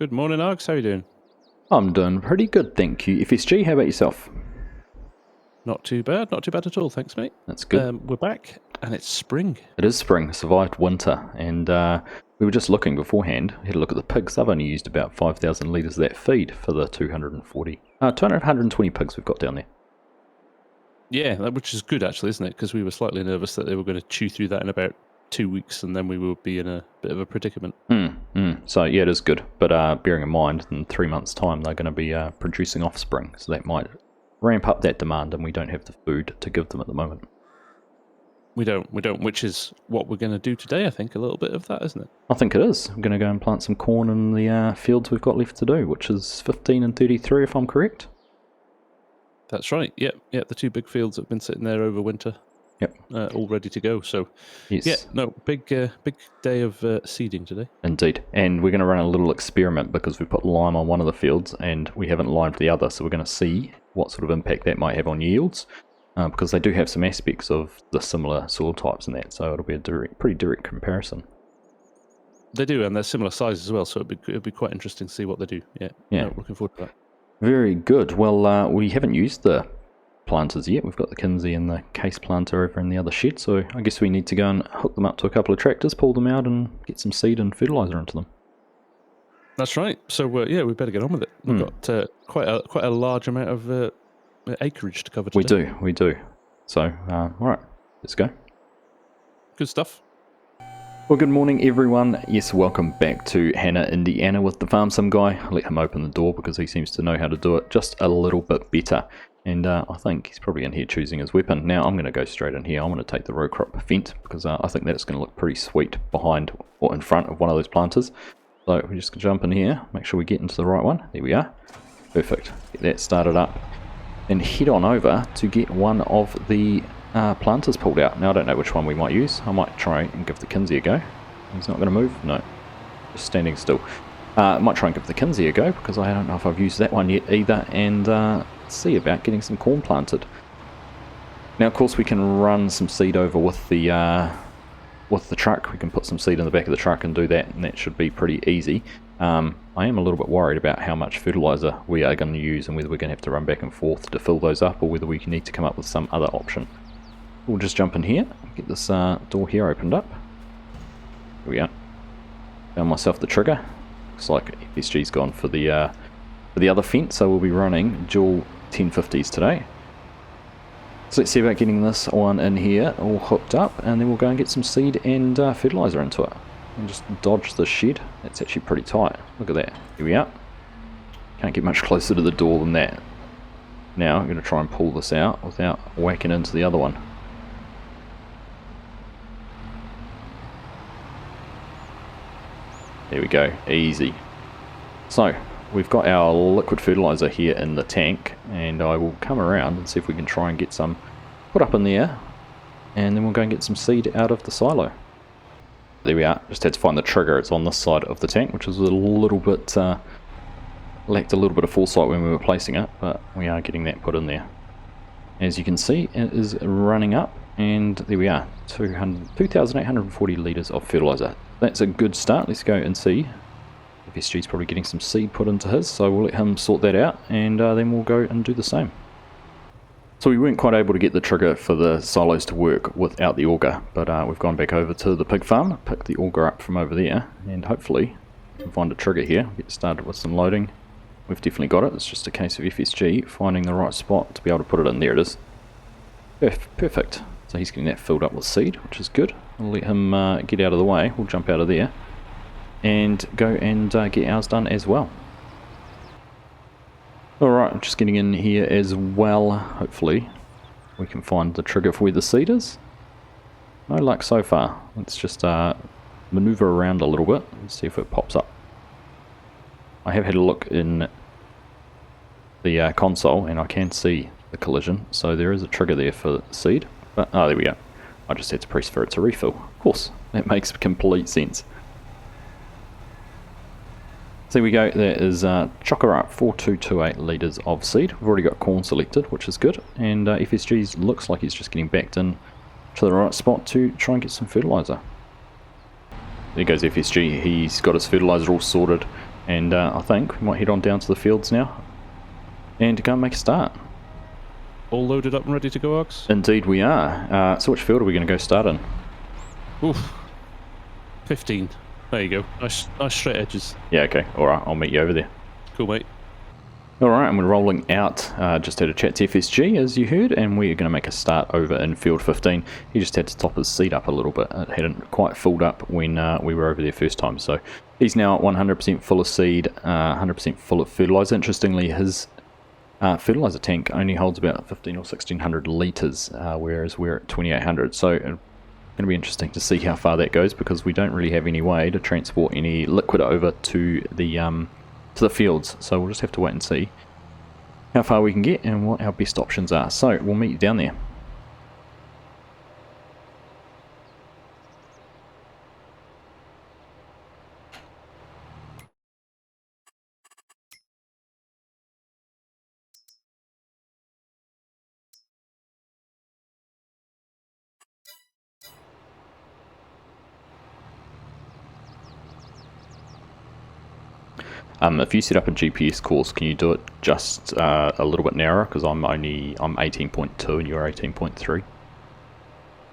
Good morning, Args. How are you doing? I'm doing pretty good, thank you. FSG, how about yourself? Not too bad. Not too bad at all, thanks, mate. That's good. We're back, and it's spring. It is spring, survived winter, and we were just looking beforehand. We had a look at the pigs. They've only used about 5,000 litres of that feed for the 220 pigs we've got down there. Yeah, which is good, actually, isn't it? Because we were slightly nervous that they were going to chew through that in about 2 weeks, and then we would be in a bit of a predicament. So, yeah, it is good. But bearing in mind, in 3 months' time, they're going to be producing offspring, so that might ramp up that demand, and we don't have the food to give them at the moment. We don't, which is what we're going to do today, I think, a little bit of that, isn't it? I think it is. I'm going to go and plant some corn in the fields we've got left to do, which is 15 and 33, if I'm correct. That's right. Yep. The 2 big fields have been sitting there over winter. Yep. All ready to go. So, yes. Yeah, no, big day of seeding today. Indeed. And we're going to run a little experiment because we put lime on one of the fields and we haven't limed the other. So we're going to see what sort of impact that might have on yields because they do have some aspects of the similar soil types in that. So it'll be a pretty direct comparison. They do, and they're similar sizes as well. So it'd be quite interesting to see what they do. Yeah. No, looking forward to that. Very good. Well, we haven't used the planters yet. We've got the Kinsey and the case planter over in the other shed, so I guess we need to go and hook them up to a couple of tractors, pull them out and get some seed and fertiliser into them. That's right. So we better get on with it. We've got quite a large amount of acreage to cover today. We do. So, alright, let's go. Good stuff. Well, good morning everyone. Yes, welcome back to Hanna, Indiana with the Farm Sim guy. I'll let him open the door because he seems to know how to do it just a little bit better. And I think he's probably in here choosing his weapon. Now I'm going to go straight in here. I'm going to take the row crop fence because I think that's going to look pretty sweet behind or in front of one of those planters. So we just jump in here, make sure we get into the right one. There we are. Perfect. Get that started up. And head on over to get one of the planters pulled out. Now I don't know which one we might use. I might try and give the Kinsey a go. He's not going to move? No. Just standing still. I might try and give the Kinsey a go because I don't know if I've used that one yet either. And see about getting some corn planted. Now of course we can run some seed over with the truck. We can put some seed in the back of the truck and do that, and that should be pretty easy. I am a little bit worried about how much fertiliser we are going to use and whether we're going to have to run back and forth to fill those up or whether we need to come up with some other option. We'll just jump in here, get this door here opened up. Here we are. Found myself the trigger. Looks like FSG's gone for the other fence, so we'll be running dual 1050s today. So let's see about getting this one in here all hooked up, and then we'll go and get some seed and fertiliser into it. And just dodge the shed. That's actually pretty tight. Look at that. Here we are. Can't get much closer to the door than that. Now I'm going to try and pull this out without whacking into the other one. There we go. Easy. So we've got our liquid fertiliser here in the tank, and I will come around and see if we can try and get some put up in there, and then we'll go and get some seed out of the silo. There we are. Just had to find the trigger. It's on this side of the tank, which was a little bit lacked a little bit of foresight when we were placing it, but we are getting that put in there. As you can see, it is running up, and there we are. 2,840 litres of fertiliser. That's a good start. Let's go and see. FSG's probably getting some seed put into his, so we'll let him sort that out, and then we'll go and do the same. So we weren't quite able to get the trigger for the silos to work without the auger, but we've gone back over to the pig farm, picked the auger up from over there, and hopefully we can find a trigger here, get started with some loading. We've definitely got it. It's just a case of FSG finding the right spot to be able to put it in. There it is. Perfect. So he's getting that filled up with seed, which is good. I'll let him get out of the way. We'll jump out of there and go and get ours done as well. Alright, I'm just getting in here as well. Hopefully we can find the trigger for where the seed is. No luck so far. Let's just maneuver around a little bit and see if it pops up. I have had a look in the console and I can see the collision, so there is a trigger there for seed. But, oh, there we go. I just had to press for it to refill. Of course, that makes complete sense. So there we go, there is chocker up 4228 litres of seed. We've already got corn selected, which is good, and FSG's looks like he's just getting backed in to the right spot to try and get some fertiliser. There goes FSG, he's got his fertiliser all sorted. And I think we might head on down to the fields now and go and make a start. All loaded up and ready to go, Args? Indeed we are. So which field are we going to go start in? Oof. 15. There you go. Nice straight edges. Yeah, okay. Alright, I'll meet you over there. Cool, mate. Alright, and we're rolling out. Just had a chat to FSG, as you heard, and we're going to make a start over in field 15. He just had to top his seed up a little bit. It hadn't quite filled up when we were over there first time. So he's now 100% full of seed, 100% full of fertilizer. Interestingly, his fertilizer tank only holds about 15 or 1600 litres, whereas we're at 2800. So it's going to be interesting to see how far that goes, because we don't really have any way to transport any liquid over to the fields. So we'll just have to wait and see how far we can get and what our best options are. So we'll meet you down there. If you set up a GPS course, can you do it just a little bit narrower? Because I'm 18.2 and you're 18.3.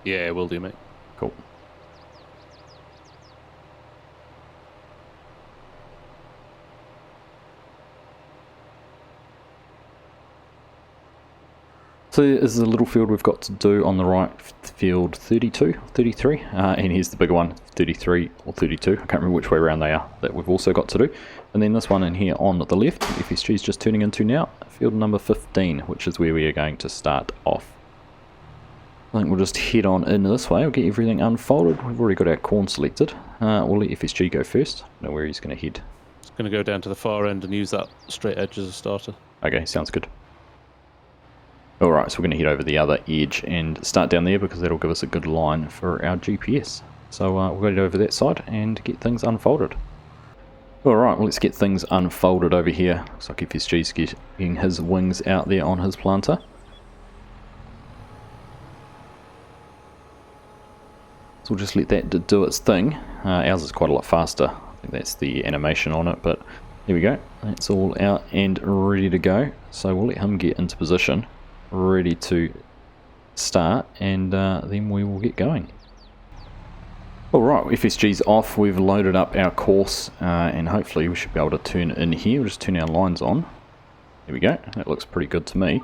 Yeah, will do, mate. Cool. So this is a little field we've got to do on the right, field 32, 33, and here's the bigger one, 33 or 32, I can't remember which way around they are, that we've also got to do. And then this one in here on the left, FSG is just turning into now, field number 15, which is where we are going to start off. I think we'll just head on in this way, we'll get everything unfolded. We've already got our corn selected. We'll let FSG go first, know where he's going to head. It's going to go down to the far end and use that straight edge as a starter. Okay, sounds good. Alright, so we're going to head over the other edge and start down there, because that'll give us a good line for our GPS. So we'll go over that side and get things unfolded. Alright, well, let's get things unfolded over here. Looks like FSG's getting his wings out there on his planter. So we'll just let that do its thing. Ours is quite a lot faster. I think that's the animation on it, but there we go. That's all out and ready to go. So we'll let him get into position, ready to start, and then we will get going. Alright, FSG's off, we've loaded up our course, and hopefully we should be able to turn in here. We'll just turn our lines on. There we go, that looks pretty good to me.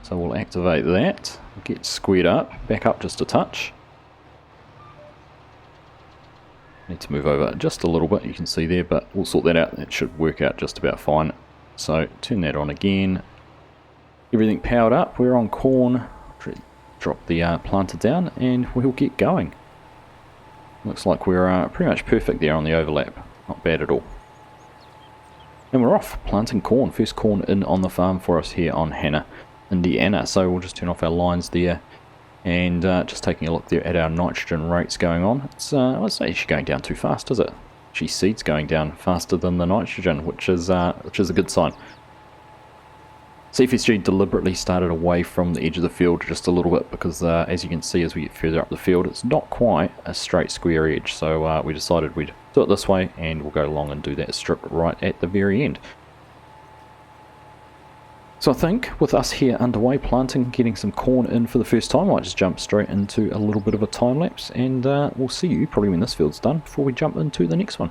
So we'll activate that, get squared up, back up just a touch. Need to move over just a little bit, you can see there, but we'll sort that out. That should work out just about fine. So turn that on again. Everything powered up, we're on corn. Drop the planter down and we'll get going. Looks like we're pretty much perfect there on the overlap. Not bad at all. And we're off, planting corn. First corn in on the farm for us here on Hanna, Indiana. So we'll just turn off our lines there. And just taking a look there at our nitrogen rates going on. It's actually going down too fast, is it? Actually, seed's going down faster than the nitrogen, which is a good sign. CFSG deliberately started away from the edge of the field just a little bit, because as you can see, as we get further up the field, it's not quite a straight square edge. So we decided we'd do it this way, and we'll go along and do that strip right at the very end. So I think with us here underway planting, getting some corn in for the first time, I might just jump straight into a little bit of a time lapse, and we'll see you probably when this field's done before we jump into the next one.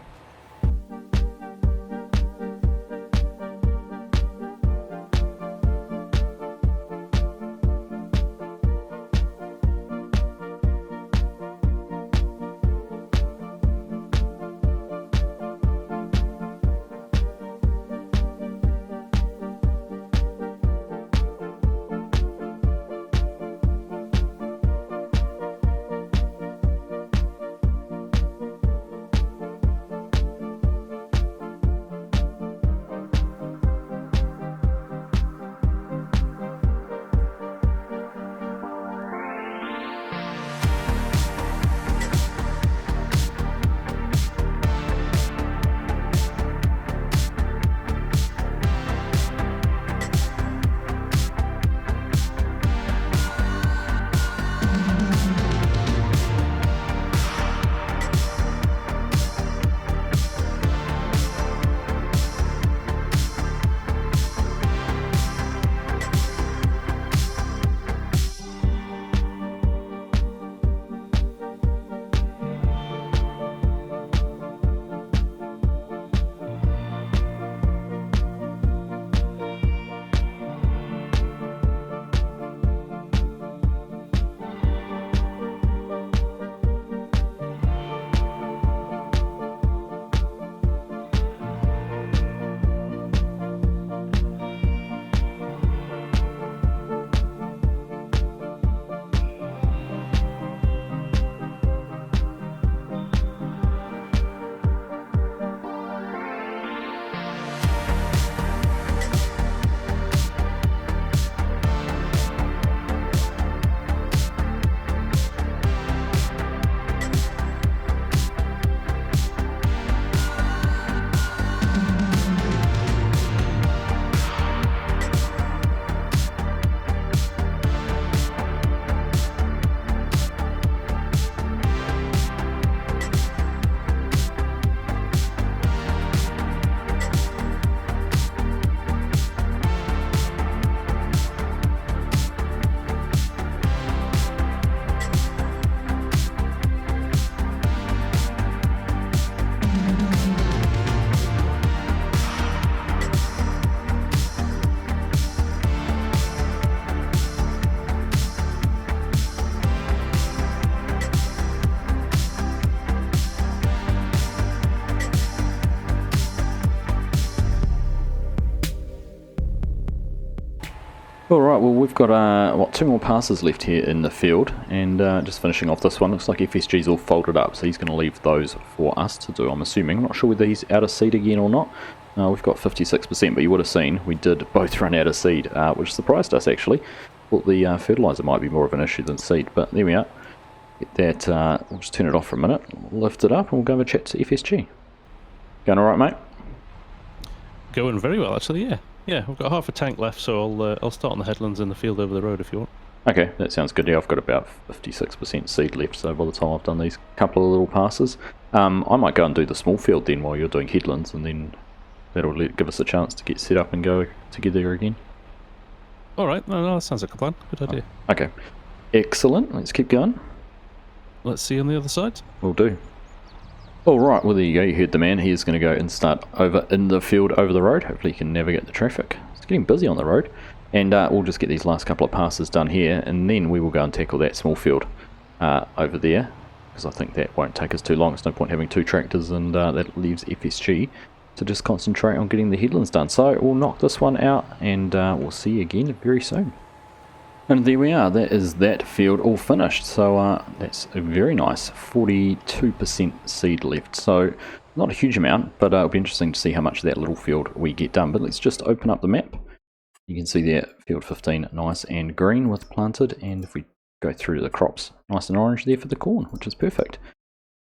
Alright, well we've got 2 more passes left here in the field, and just finishing off this one. Looks like FSG's all folded up, so he's going to leave those for us to do, I'm assuming. I'm not sure whether he's out of seed again or not. We've got 56%, but you would have seen we did both run out of seed, which surprised us actually. Thought the fertiliser might be more of an issue than seed, but there we are. Get that, we'll just turn it off for a minute, lift it up, and we'll go have a chat to FSG. Going alright, mate? Going very well, actually, yeah. Yeah, we've got half a tank left, so I'll start on the headlands in the field over the road if you want. Okay, that sounds good. Yeah, I've got about 56% seed left, so by the time I've done these couple of little passes, I might go and do the small field then while you're doing headlands, and then that'll give us a chance to get set up and go together again. Alright, no, that sounds like a plan. Good idea. Okay, excellent. Let's keep going. Let's see on the other side. Will do. Alright, well there you go, you heard the man. He's going to go and start over in the field over the road. Hopefully he can navigate the traffic. It's getting busy on the road. And we'll just get these last couple of passes done here, and then we will go and tackle that small field over there, because I think that won't take us too long. It's no point having 2 tractors, and that leaves FSG to just concentrate on getting the headlands done. So we'll knock this one out, and we'll see you again very soon. And there we are, that is that field all finished. So that's a very nice 42% seed left. So not a huge amount, but it'll be interesting to see how much of that little field we get done. But let's just open up the map. You can see there, field 15, nice and green with planted. And if we go through the crops, nice and orange there for the corn, which is perfect.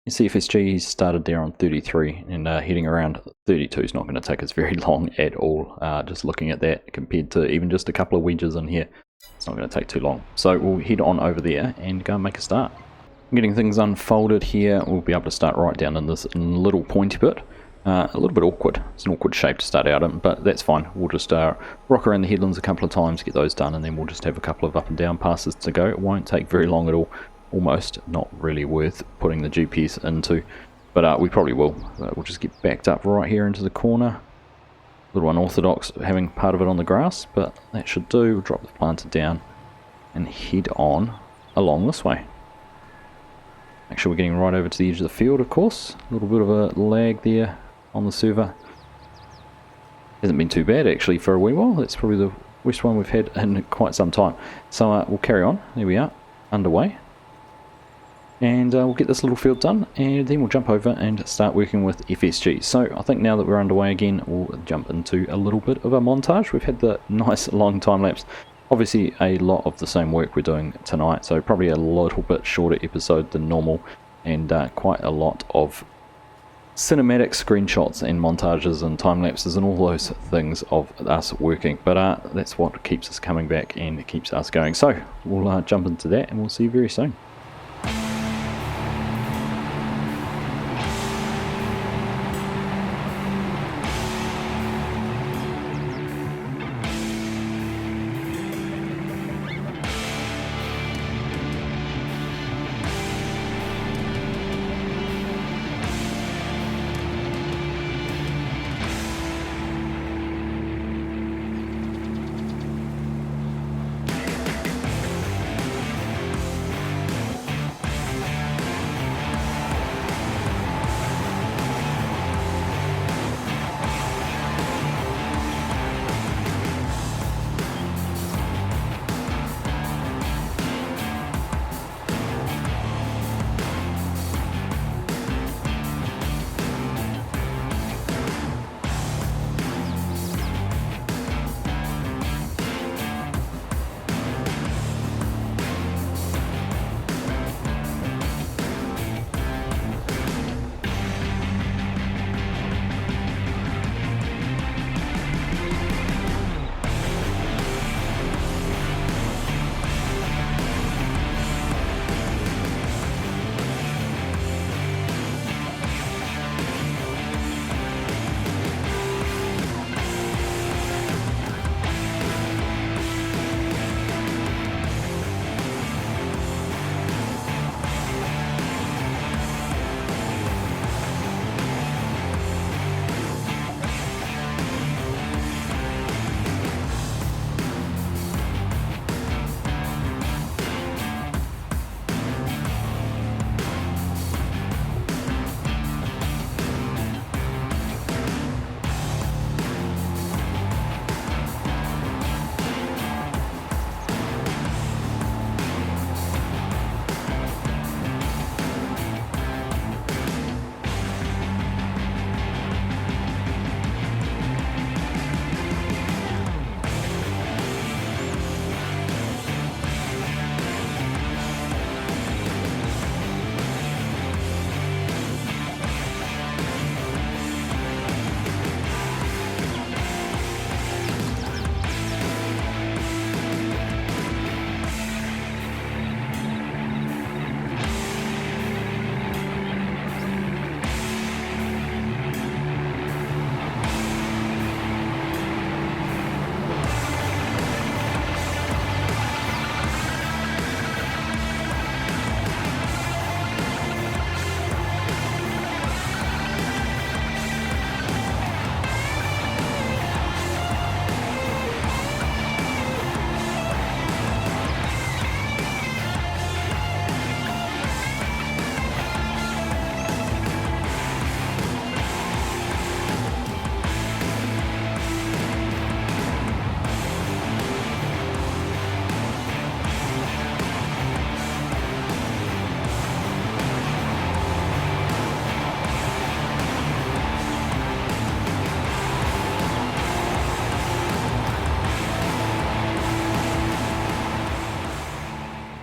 You see FSG started there on 33 and heading around 32 is not going to take us very long at all. Just looking at that compared to even just a couple of wedges in here, it's not going to take too long. So we'll head on over there and go and make a start. Getting things unfolded here, we'll be able to start right down in this little pointy bit. A little bit awkward. It's an awkward shape to start out in, but that's fine. We'll just rock around the headlands a couple of times, get those done, and then we'll just have a couple of up and down passes to go. It won't take very long at all. Almost not really worth putting the GPS into, but we probably will. We'll just get backed up right here into the corner. A little unorthodox having part of it on the grass, but that should do. We'll drop the planter down and head on along this way. Make sure we're getting right over to the edge of the field, of course. A little bit of a lag there on the server. Hasn't been too bad actually for a wee while. That's probably the worst one we've had in quite some time. So we'll carry on. There we are, underway. And we'll get this little field done, and then we'll jump over and start working with FSG. So I think now that we're underway again, we'll jump into a little bit of a montage. We've had the nice long time lapse. Obviously a lot of the same work we're doing tonight, so probably a little bit shorter episode than normal, and quite a lot of cinematic screenshots and montages and time lapses and all those things of us working. But that's what keeps us coming back and keeps us going. So we'll jump into that, and we'll see you very soon.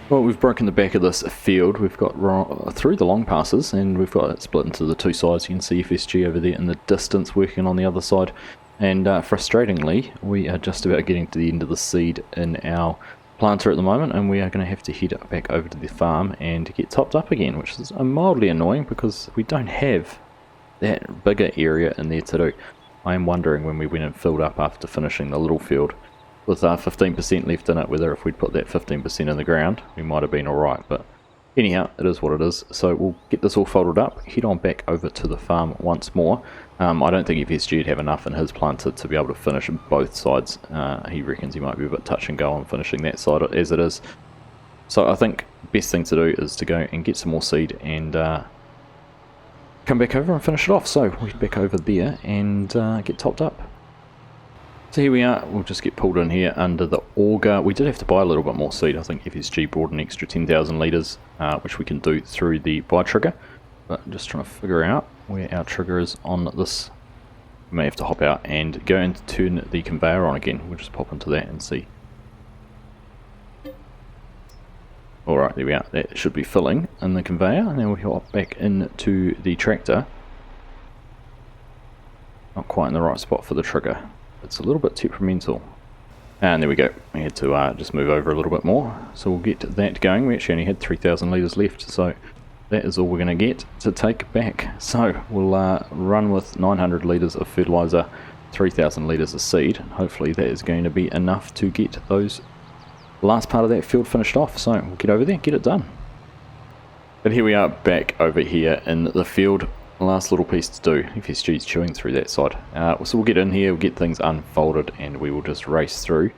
Well, we've broken the back of this field. We've got through the long passes, and we've got it split into the two sides. You can see FSG over there in the distance working on the other side. And frustratingly, we are just about getting to the end of the seed in our planter at the moment, and we are going to have to head back over to the farm and get topped up again, which is mildly annoying because we don't have that bigger area in there to do. I am wondering when we went and filled up after finishing the little field with 15% left in it, whether if we'd put that 15% in the ground, we might have been alright, but anyhow, it is what it is. So we'll get this all folded up, head on back over to the farm once more. I don't think FSG would have enough in his planter to be able to finish both sides. He reckons he might be a bit touch and go on finishing that side as it is. So I think best thing to do is to go and get some more seed and come back over and finish it off. So we'll head back over there and get topped up. So here we are, we'll just get pulled in here under the auger. We did have to buy a little bit more seed. I think FSG brought an extra 10,000 litres, which we can do through the buy trigger. But I'm just trying to figure out where our trigger is on this. We may have to hop out and go and turn the conveyor on again. We'll just pop into that and see. Alright, there we are. That should be filling in the conveyor. And then we'll hop back into the tractor. Not quite in the right spot for the trigger. It's a little bit temperamental. And there we go. We had to just move over a little bit more. So we'll get that going. We actually only had 3,000 litres left. So that is all we're going to get to take back. So we'll run with 900 litres of fertiliser, 3,000 litres of seed. And hopefully that is going to be enough to get those last part of that field finished off. So we'll get over there and get it done. But here we are back over here in the field. Last little piece to do. FSG's chewing through that side. So we'll get in here, we'll get things unfolded, and we will just race through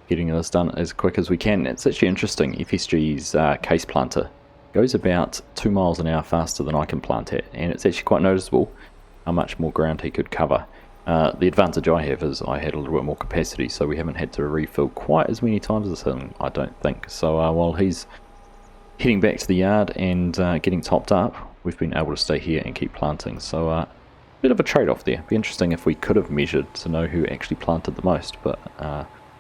getting this done as quick as we can. It's actually interesting. FSG's case planter goes about 2 miles an hour faster than I can plant at, and it's actually quite noticeable how much more ground he could cover. The advantage I have is I had a little bit more capacity, so we haven't had to refill quite as many times as him, I don't think. So while he's heading back to the yard and getting topped up, we've been able to stay here and keep planting. So a bit of a trade-off there. Be interesting if we could have measured to know who actually planted the most, but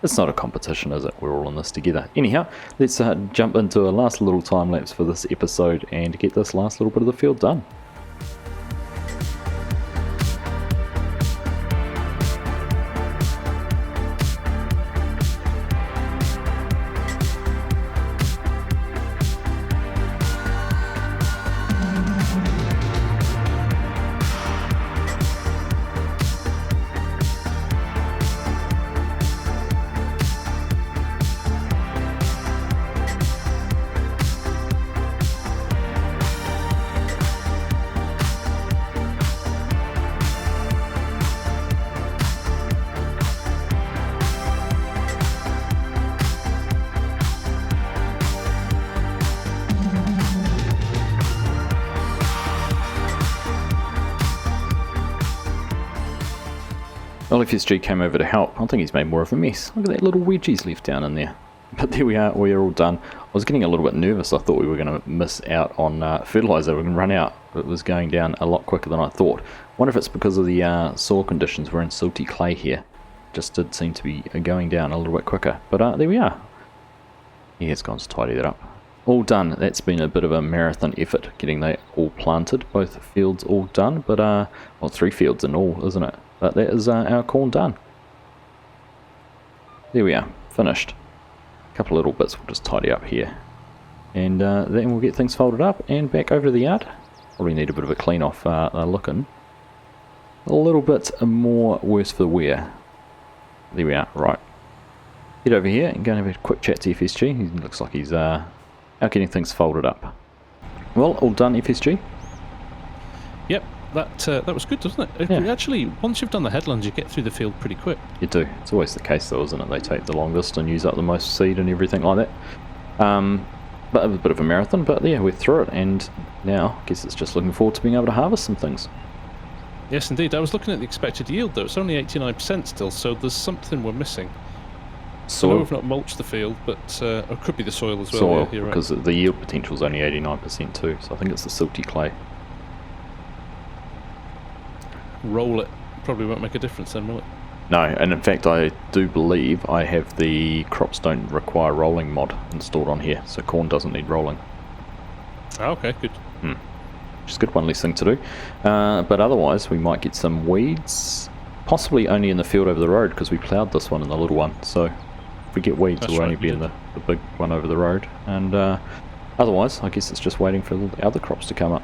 it's not a competition, is it? We're all in this together. Anyhow, let's jump into a last little time lapse for this episode and get this last little bit of the field done. Well, FSG came over to help. I think he's made more of a mess. Look at that little wedge he's left down in there. But there we are, we're all done. I was getting a little bit nervous. I thought we were going to miss out on fertiliser. We were going to run out. It was going down a lot quicker than I thought. Wonder if it's because of the soil conditions. We're in silty clay here. Just did seem to be going down a little bit quicker. But there we are. He has gone to tidy that up. All done. That's been a bit of a marathon effort getting that all planted. Both fields all done. But, well, 3 fields in all, isn't it? But that is our corn done. There we are, finished. A couple of little bits we'll just tidy up here. And then we'll get things folded up and back over to the yard. Probably need a bit of a clean off looking. A little bit more worse for the wear. There we are, right. Head over here and go and have a quick chat to FSG. He looks like he's out getting things folded up. Well, all done, FSG? Yep. That was good, doesn't it? Yeah. Actually, once you've done the headlands, you get through the field pretty quick. You do. It's always the case though, isn't it? They take the longest and use up the most seed and everything like that. But it was a bit of a marathon, but yeah, we're through it, and now I guess it's just looking forward to being able to harvest some things. Yes, indeed. I was looking at the expected yield, though. It's only 89% still, so there's something we're missing. I know we've not mulched the field, but it could be the soil as well. Soil, yeah, because the yield potential is only 89% too, so I think it's the silty clay. Roll it. Probably won't make a difference then, will it? No, and in fact I do believe I have the crops don't require rolling mod installed on here, so corn doesn't need rolling. Oh, okay, good. Which is good, one less thing to do. But otherwise we might get some weeds, possibly only in the field over the road, because we ploughed this one and the little one, so if we get weeds That's we'll right, only be in the big one over the road. And otherwise I guess it's just waiting for all the other crops to come up.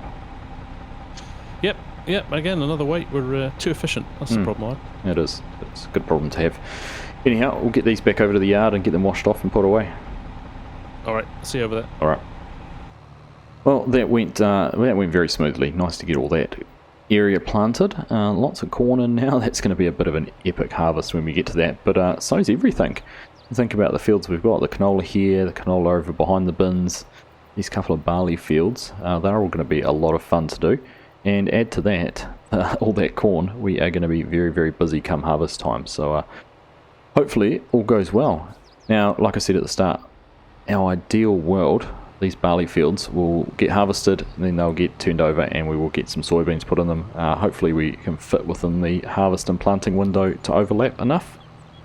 Yep, again, another wait. We're too efficient. That's the problem, It is. It's a good problem to have. Anyhow, we'll get these back over to the yard and get them washed off and put away. Alright, see you over there. Alright. Well, that went very smoothly. Nice to get all that area planted. Lots of corn in now. That's going to be a bit of an epic harvest when we get to that. But so's everything. Think about the fields we've got. The canola here, the canola over behind the bins. These couple of barley fields. They're all going to be a lot of fun to do. And add to that, all that corn, we are going to be very, very busy come harvest time. So hopefully all goes well. Now, like I said at the start, our ideal world, these barley fields will get harvested, and then they'll get turned over and we will get some soybeans put in them. Hopefully we can fit within the harvest and planting window to overlap enough.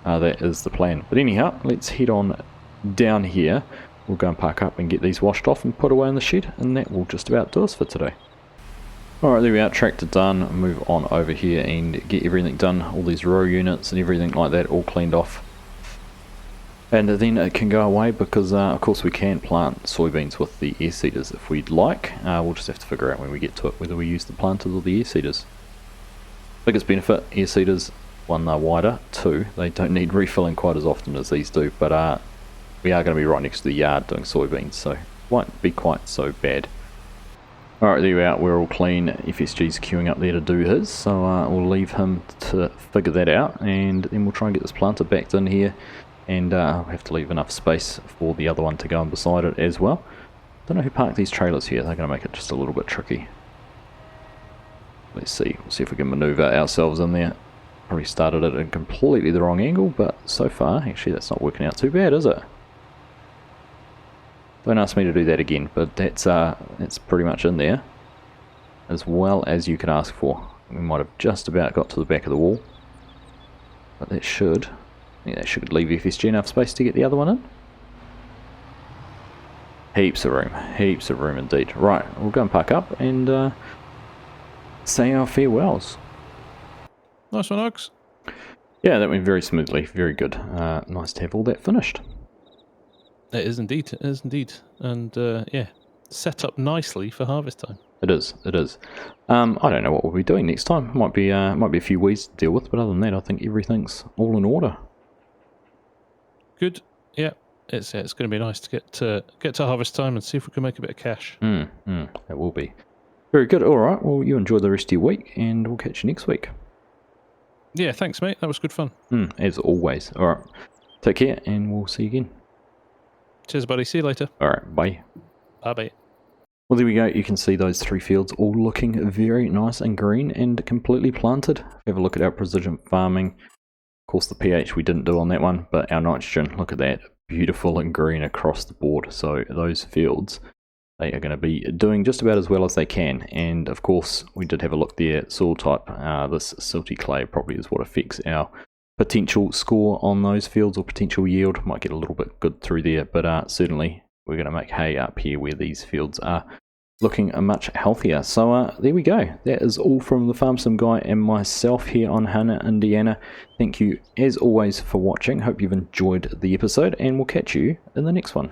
That is the plan. But anyhow, let's head on down here. We'll go and park up and get these washed off and put away in the shed, and that will just about do us for today. Alright, there we are, tractor done. Move on over here and get everything done, all these row units and everything like that all cleaned off. And then it can go away because of course we can plant soybeans with the air seeders if we'd like. We'll just have to figure out when we get to it whether we use the planters or the air seeders. Biggest benefit, air seeders, one, they're wider, two, they don't need refilling quite as often as these do, but we are going to be right next to the yard doing soybeans, so it won't be quite so bad. Alright, there we are, we're all clean. FSG's queuing up there to do his, so we'll leave him to figure that out, and then we'll try and get this planter backed in here, and we'll have to leave enough space for the other one to go in beside it as well. Don't know who parked these trailers here, they're going to make it just a little bit tricky. Let's see, we'll see if we can manoeuvre ourselves in there. Probably started it at completely the wrong angle, but so far, actually that's not working out too bad, is it? Don't ask me to do that again, but that's pretty much in there, as well as you could ask for. We might have just about got to the back of the wall, but that should leave FSG enough space to get the other one in. Heaps of room indeed. Right, we'll go and park up and say our farewells. Nice one, Args. Yeah, that went very smoothly, very good. Nice to have all that finished. It is indeed, and yeah, set up nicely for harvest time. It is. I don't know what we'll be doing next time. Might be a few weeds to deal with, but other than that, I think everything's all in order. Good. Yeah, it's going to be nice to get to harvest time and see if we can make a bit of cash. That will be very good. All right. Well, you enjoy the rest of your week, and we'll catch you next week. Yeah, thanks, mate. That was good fun. As always. All right. Take care, and we'll see you again. Cheers, buddy. See you later. All right. Bye. Bye-bye. Well, there we go. You can see those three fields all looking very nice and green and completely planted. Have a look at our precision farming. Of course, the pH we didn't do on that one, but our nitrogen, look at that. Beautiful and green across the board. So those fields, they are going to be doing just about as well as they can. And of course, we did have a look there at soil type. This silty clay probably is what affects our potential score on those fields, or potential yield. Might get a little bit good through there, but certainly we're going to make hay up here where these fields are looking much healthier. So there we go. That is all from the Farm Sim Guy and myself here on Hanna, Indiana. Thank you as always for watching. Hope you've enjoyed the episode, and we'll catch you in the next one.